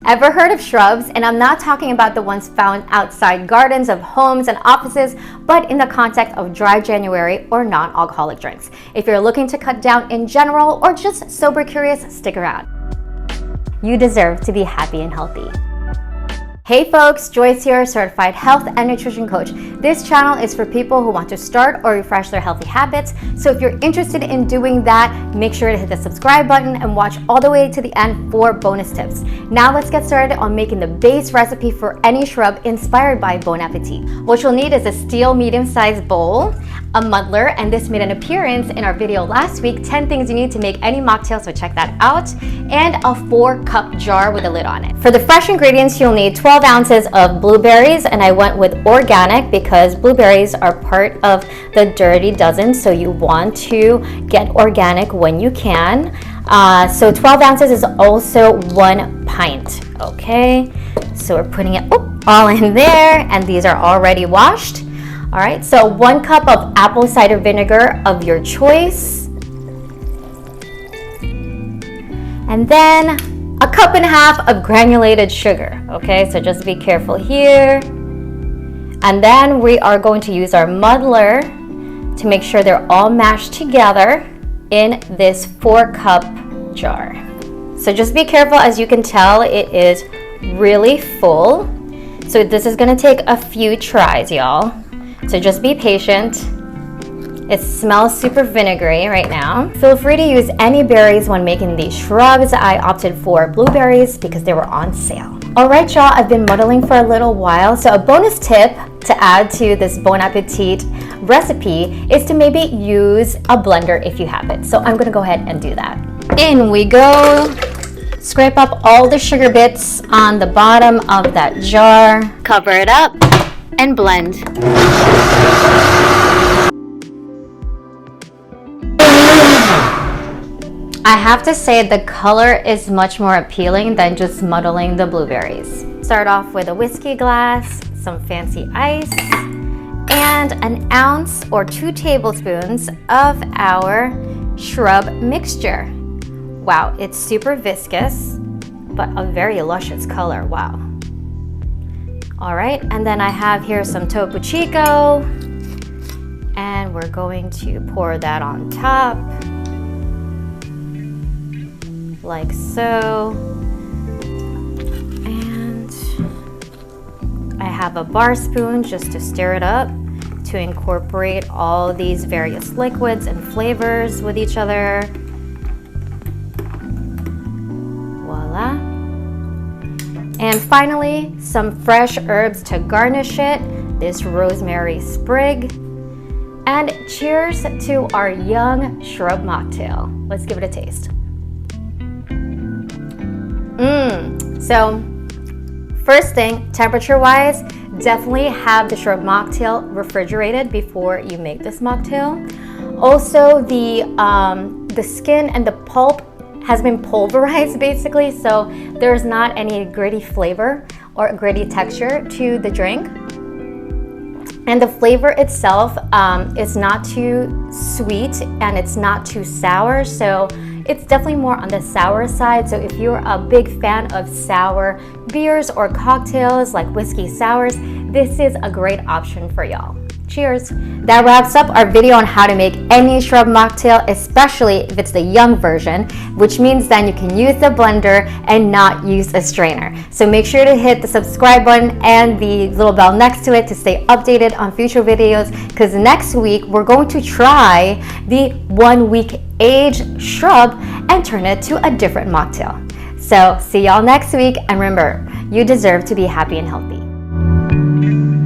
Ever heard of shrubs? And I'm not talking about the ones found outside gardens of homes and offices, but in the context of dry January or non-alcoholic drinks. If you're looking to cut down in general or just sober curious, stick around. You deserve to be happy and healthy. Hey folks, Joyce here, certified health and nutrition coach. This channel is for people who want to start or refresh their healthy habits. So if you're interested in doing that, make sure to hit the subscribe button and watch all the way to the end for bonus tips. Now let's get started on making the base recipe for any shrub inspired by Bon Appetit. What you'll need is a steel medium-sized bowl, a muddler, and this made an appearance in our video last week, 10 things you need to make any mocktail, so check that out, and a 4-cup jar with a lid on it. For the fresh ingredients, you'll need 12 ounces of blueberries, and I went with organic because blueberries are part of the dirty dozen, so you want to get organic when you can. So 12 ounces is also 1 pint, okay? So we're putting it all in there, and these are already washed. All right, so 1 cup of apple cider vinegar of your choice. And then 1.5 cups of granulated sugar, okay? So just be careful here. And then we are going to use our muddler to make sure they're all mashed together in this 4-cup jar. So just be careful. As you can tell, it is really full. So this is gonna take a few tries, y'all. So just be patient. It smells super vinegary right now. Feel free to use any berries when making these shrubs. I opted for blueberries because they were on sale. All right, y'all, I've been muddling for a little while. So a bonus tip to add to this Bon Appetit recipe is to maybe use a blender if you have it. So I'm gonna go ahead and do that. In we go. Scrape up all the sugar bits on the bottom of that jar. Cover it up and blend. I have to say the color is much more appealing than just muddling the blueberries. Start off with a whiskey glass, some fancy ice, and 1 ounce or 2 tablespoons of our shrub mixture. Wow, it's super viscous, but a very luscious color, wow. All right, and then I have here some Topo Chico, and we're going to pour that on top, like so. And I have a bar spoon just to stir it up to incorporate all these various liquids and flavors with each other. Voila. And finally, some fresh herbs to garnish it, this rosemary sprig. And cheers to our young shrub mocktail. Let's give it a taste. So first thing, temperature-wise, definitely have the shrub mocktail refrigerated before you make this mocktail. Also, the skin and the pulp has been pulverized basically, so there's not any gritty flavor or gritty texture to the drink. And the flavor itself is not too sweet and it's not too sour, so it's definitely more on the sour side. So if you're a big fan of sour beers or cocktails like whiskey sours, this is a great option for y'all. Cheers. That wraps up our video on how to make any shrub mocktail, especially if it's the young version, which means then you can use the blender and not use a strainer. So make sure to hit the subscribe button and the little bell next to it to stay updated on future videos, because next week we're going to try the 1-week aged shrub and turn it to a different mocktail. So see y'all next week, and remember, you deserve to be happy and healthy.